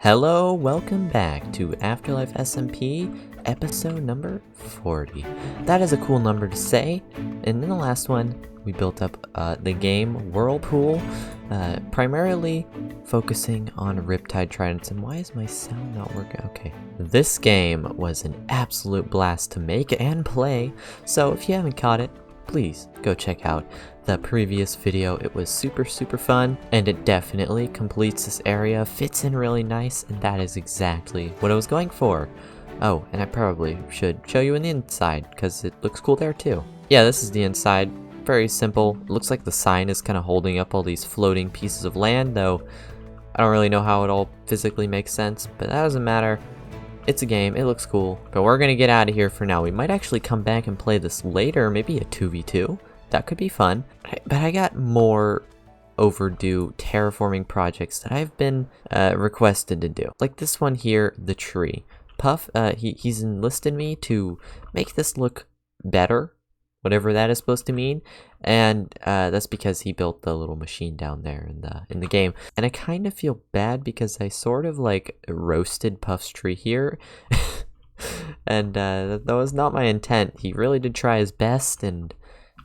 Hello, welcome back to AfterLife SMP episode number 40. That is a cool number to say. And in the last one, we built up the game Whirlpool, primarily focusing on Riptide Tridents. And why is my sound not working? Okay. This game was an absolute blast to make and play, so if you haven't caught it, please go check out the previous video. It was super fun, and it definitely completes this area, fits in really nice, and that is exactly what I was going for. Oh, and I probably should show you in the inside, because it looks cool there too. Yeah, this is the inside. Very simple. It looks like the sign is kind of holding up all these floating pieces of land, though I don't really know how it all physically makes sense, but that doesn't matter. It's a game, it looks cool, but we're gonna get out of here for now. We might actually come back and play this later, maybe a 2v2. That could be fun. But I got more overdue terraforming projects that I've been requested to do. Like this one here, the tree. Puff, he's enlisted me to make this look better, whatever that is supposed to mean, and that's because he built the little machine down there in the game. And I kind of feel bad because I sort of like roasted Puff's tree here, and that was not my intent. He really did try his best, and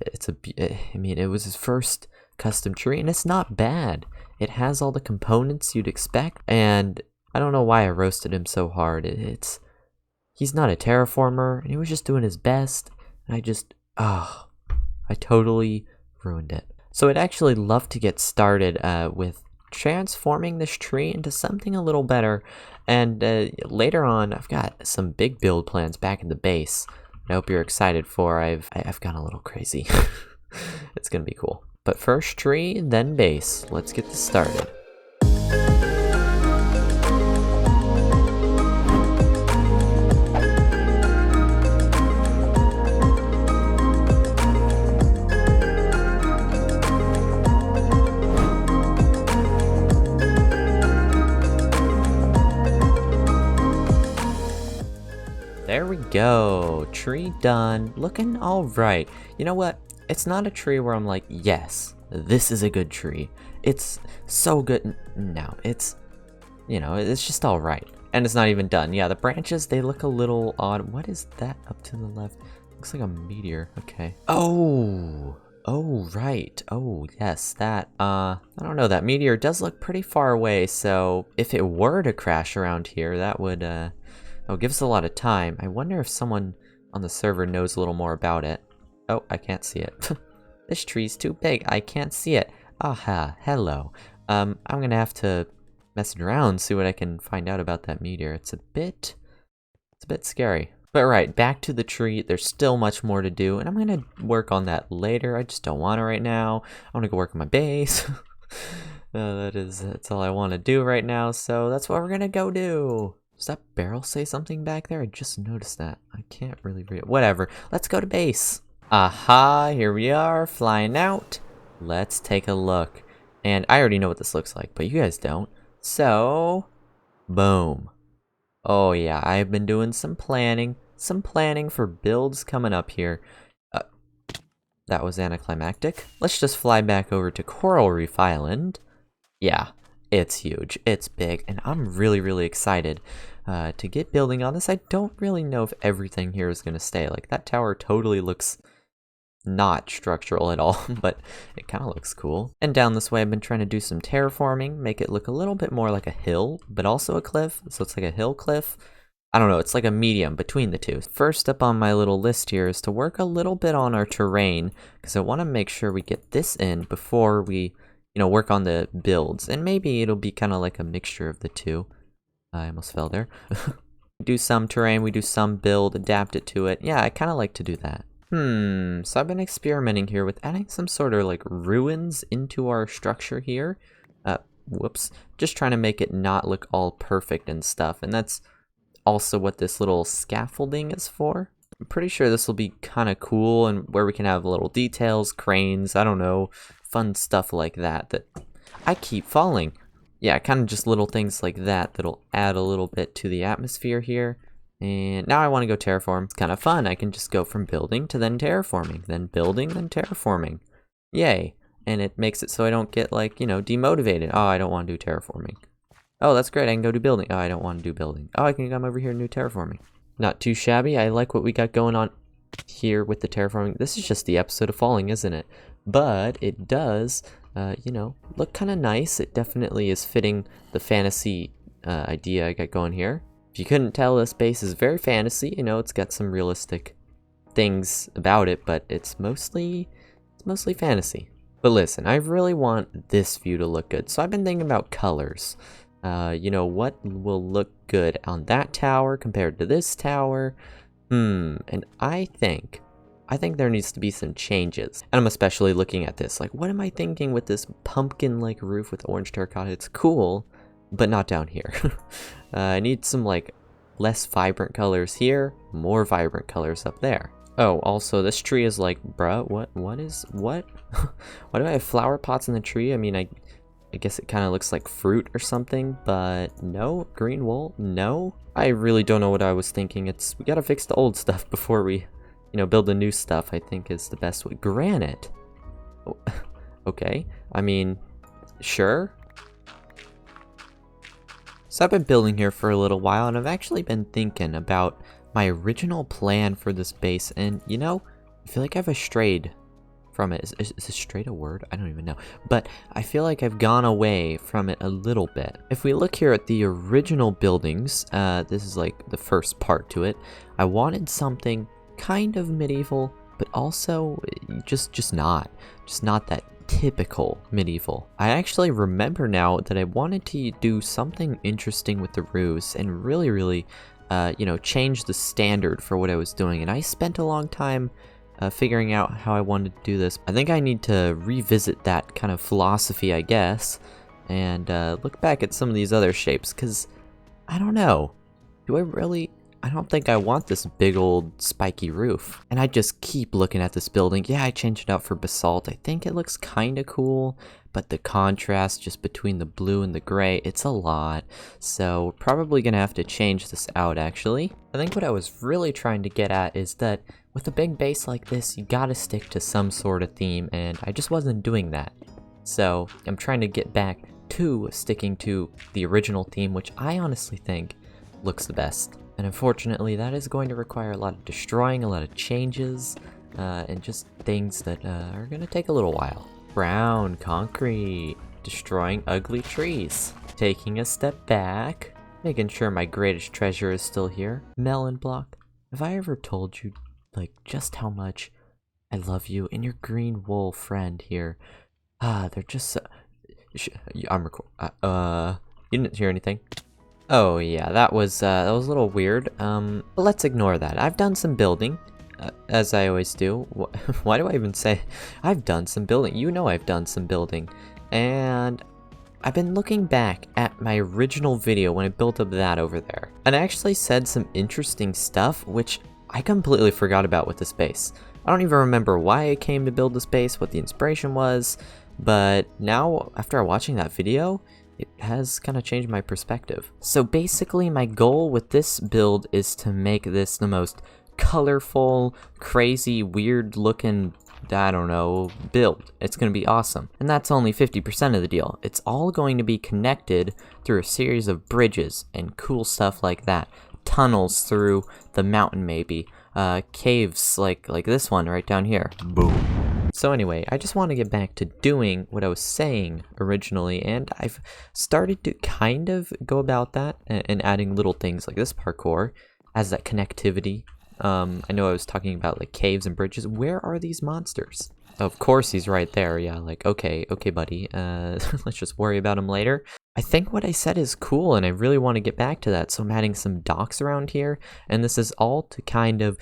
it was his first custom tree, and it's not bad. It has all the components you'd expect, and I don't know why I roasted him so hard. He's not a terraformer, and he was just doing his best, and I totally ruined it. So I'd actually love to get started with transforming this tree into something a little better, and later on I've got some big build plans back in the base. I hope you're excited for. I've gone a little crazy. It's gonna be cool. But first tree, then base. Let's get this started. There we go, tree done, looking all right. You know what? It's not a tree where I'm like, yes, this is a good tree. It's so good. No, it's just all right. And it's not even done. Yeah, the branches, they look a little odd. What is that up to the left? Looks like a meteor. Okay. Oh, right. Oh, yes, that, I don't know. That meteor does look pretty far away. So if it were to crash around here, that would, give us a lot of time. I wonder if someone on the server knows a little more about it. Oh, I can't see it. This tree's too big. I can't see it. Aha, hello. I'm gonna have to mess around, see what I can find out about that meteor. It's a bit scary. But right, back to the tree. There's still much more to do, and I'm gonna work on that later. I just don't want to right now. I want to go work on my base. That's all I want to do right now, so that's what we're gonna go do. Does that barrel say something back there? I just noticed that. I can't really read it. Whatever. Let's go to base. Aha, here we are, flying out. Let's take a look. And I already know what this looks like, but you guys don't. So, boom. Oh yeah, I've been doing some planning for builds coming up here. That was anticlimactic. Let's just fly back over to Coral Reef Island. Yeah. It's huge, it's big, and I'm really excited to get building on this. I don't really know if everything here is going to stay. Like, that tower totally looks not structural at all, but it kind of looks cool. And down this way, I've been trying to do some terraforming, make it look a little bit more like a hill, but also a cliff. So it's like a hill cliff. I don't know, it's like a medium between the two. First up on my little list here is to work a little bit on our terrain, because I want to make sure we get this in before we work on the builds, and maybe it'll be kind of like a mixture of the two. I almost fell there. We do some terrain, we do some build, adapt it to it. Yeah, I kind of like to do that. So I've been experimenting here with adding some sort of like ruins into our structure here. Whoops. Just trying to make it not look all perfect and stuff, and that's also what this little scaffolding is for. I'm pretty sure this will be kind of cool, and where we can have little details, cranes, I don't know, fun stuff like that I keep falling. Yeah, kind of just little things like that that'll add a little bit to the atmosphere here. And now I want to go terraform. It's kind of fun. I can just go from building to then terraforming, then building, then terraforming. Yay. And it makes it so I don't get like, demotivated. Oh, I don't want to do terraforming. Oh, that's great. I can go do building. Oh, I don't want to do building. Oh, I can come over here and do terraforming. Not too shabby. I like what we got going on here with the terraforming. This is just the episode of falling, isn't it? But it does, you know, look kind of nice. It definitely is fitting the fantasy idea I got going here. If you couldn't tell, this base is very fantasy. You know, it's got some realistic things about it, but it's mostly fantasy. But listen, I really want this view to look good, so I've been thinking about colors. You know, what will look good on that tower compared to this tower? And I think there needs to be some changes. And I'm especially looking at this, like, what am I thinking with this pumpkin-like roof with orange terracotta? It's cool, but not down here. I need some, like, less vibrant colors here, more vibrant colors up there. Oh, also, this tree is like, bruh, what? Why do I have flower pots in the tree? I mean, I guess it kind of looks like fruit or something, but no, green wool, no. I really don't know what I was thinking. We gotta fix the old stuff before we, you know, build the new stuff, I think is the best way. Granite? Oh, okay, I mean, sure. So I've been building here for a little while, and I've actually been thinking about my original plan for this base, and you know, I feel like I've strayed from it. Is strayed a word? I don't even know. But I feel like I've gone away from it a little bit. If we look here at the original buildings, this is like the first part to it. I wanted something kind of medieval, but also just not that typical medieval. I actually remember now that I wanted to do something interesting with the roofs and really you know, change the standard for what I was doing, and I spent a long time figuring out how I wanted to do this. I think I need to revisit that kind of philosophy, I guess, and look back at some of these other shapes, because I don't know. I don't think I want this big old spiky roof. And I just keep looking at this building. Yeah, I changed it out for basalt. I think it looks kind of cool, but the contrast just between the blue and the gray, it's a lot. So we're probably gonna have to change this out, actually. I think what I was really trying to get at is that with a big base like this, you gotta stick to some sort of theme, and I just wasn't doing that. So I'm trying to get back to sticking to the original theme, which I honestly think looks the best. And unfortunately, that is going to require a lot of destroying, a lot of changes, and just things that are going to take a little while. Brown concrete, destroying ugly trees. Taking a step back, making sure my greatest treasure is still here. Melon block. Have I ever told you, like, just how much I love you and your green wool friend here? They're just so... I'm recording. You didn't hear anything? Oh yeah, that was a little weird, but let's ignore that. I've done some building, as I always do. Why do I even say I've done some building? You know I've done some building, and I've been looking back at my original video when I built up that over there, and I actually said some interesting stuff, which I completely forgot about with this base. I don't even remember why I came to build this base, what the inspiration was, but now, after watching that video, it has kind of changed my perspective. So basically, my goal with this build is to make this the most colorful, crazy, weird looking, I don't know, build. It's going to be awesome. And that's only 50% of the deal. It's all going to be connected through a series of bridges and cool stuff like that. Tunnels through the mountain maybe. Caves like this one right down here. Boom. So anyway, I just want to get back to doing what I was saying originally, and I've started to kind of go about that and adding little things like this parkour as that connectivity. I know I was talking about like caves and bridges. Where are these monsters? Of course he's right there. Yeah, like, okay, buddy. Let's just worry about him later. I think what I said is cool, and I really want to get back to that, so I'm adding some docks around here, and this is all to kind of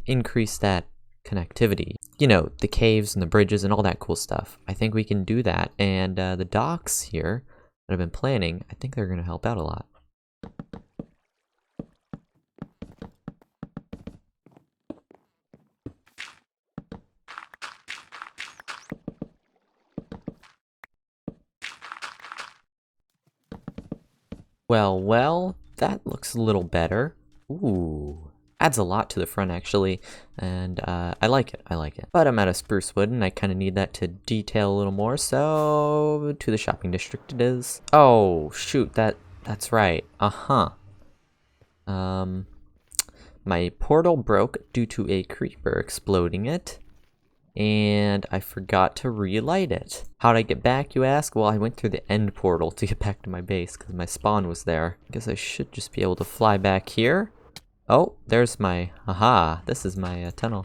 increase that connectivity. You know, the caves and the bridges and all that cool stuff. I think we can do that, and the docks here that I've been planning, I think they're going to help out a lot. Well, that looks a little better. Ooh, Adds a lot to the front actually, and I like it. I like it. But I'm out of spruce wood, and I kind of need that to detail a little more. So to the shopping district it is. Oh shoot, that's right. My portal broke due to a creeper exploding it, and I forgot to relight it. How'd I get back, you ask? Well, I went through the end portal to get back to my base because my spawn was there. I guess I should just be able to fly back here. Oh, there's my, this is my tunnel.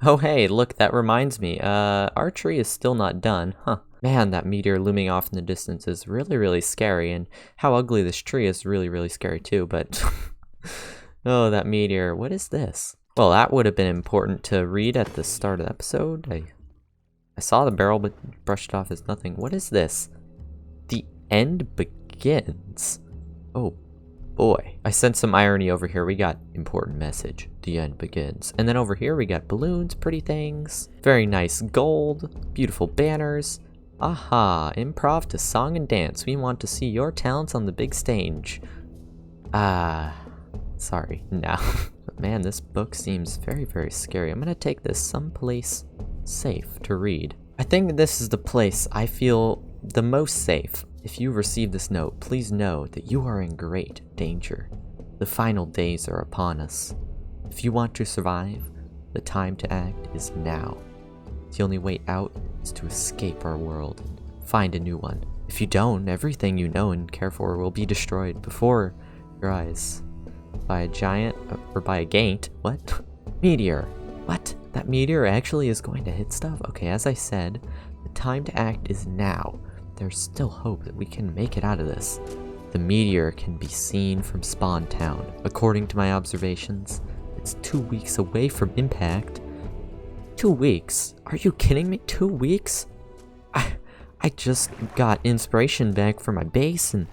Oh hey, look, that reminds me, our tree is still not done, huh. Man, that meteor looming off in the distance is really, really scary, and how ugly this tree is really, really scary too, but... Oh, that meteor, what is this? Well, that would have been important to read at the start of the episode. I saw the barrel, but brushed it off as nothing. What is this? The end begins. Oh boy. I sense some irony over here. We got important message. The end begins. And then over here we got balloons, pretty things. Very nice gold. Beautiful banners. Aha. Improv to song and dance. We want to see your talents on the big stage. Sorry. No. But man, this book seems very, very scary. I'm gonna take this someplace safe to read. I think this is the place I feel the most safe. If you receive this note, please know that you are in great danger. The final days are upon us. If you want to survive, the time to act is now. The only way out is to escape our world and find a new one. If you don't, everything you know and care for will be destroyed before your eyes. By a giant, or by a gaint, what? Meteor. What? That meteor actually is going to hit stuff? Okay, as I said, the time to act is now. There's still hope that we can make it out of this. The meteor can be seen from Spawn Town. According to my observations, it's 2 weeks away from impact. 2 weeks? Are you kidding me? 2 weeks? I just got inspiration back for my base and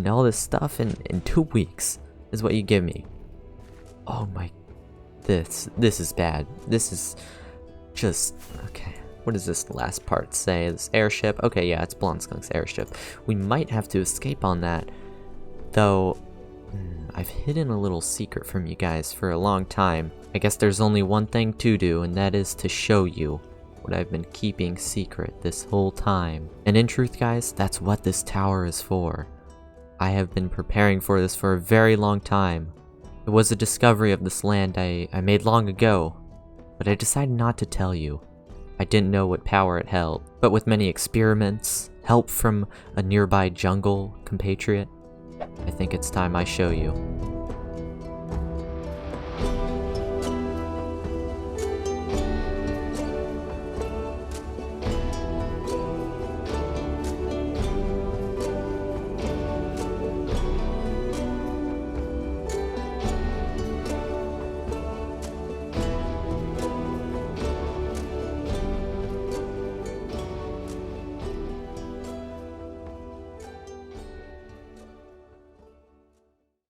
all this stuff in 2 weeks. Is what you give me. Oh my, this is bad. This is just, okay. What does this last part say? This airship? Okay, yeah, it's Blonskunk's airship. We might have to escape on that. Though, I've hidden a little secret from you guys for a long time. I guess there's only one thing to do, and that is to show you what I've been keeping secret this whole time. And in truth, guys, that's what this tower is for. I have been preparing for this for a very long time. It was a discovery of this land I made long ago, but I decided not to tell you. I didn't know what power it held, but with many experiments, help from a nearby jungle compatriot, I think it's time I show you.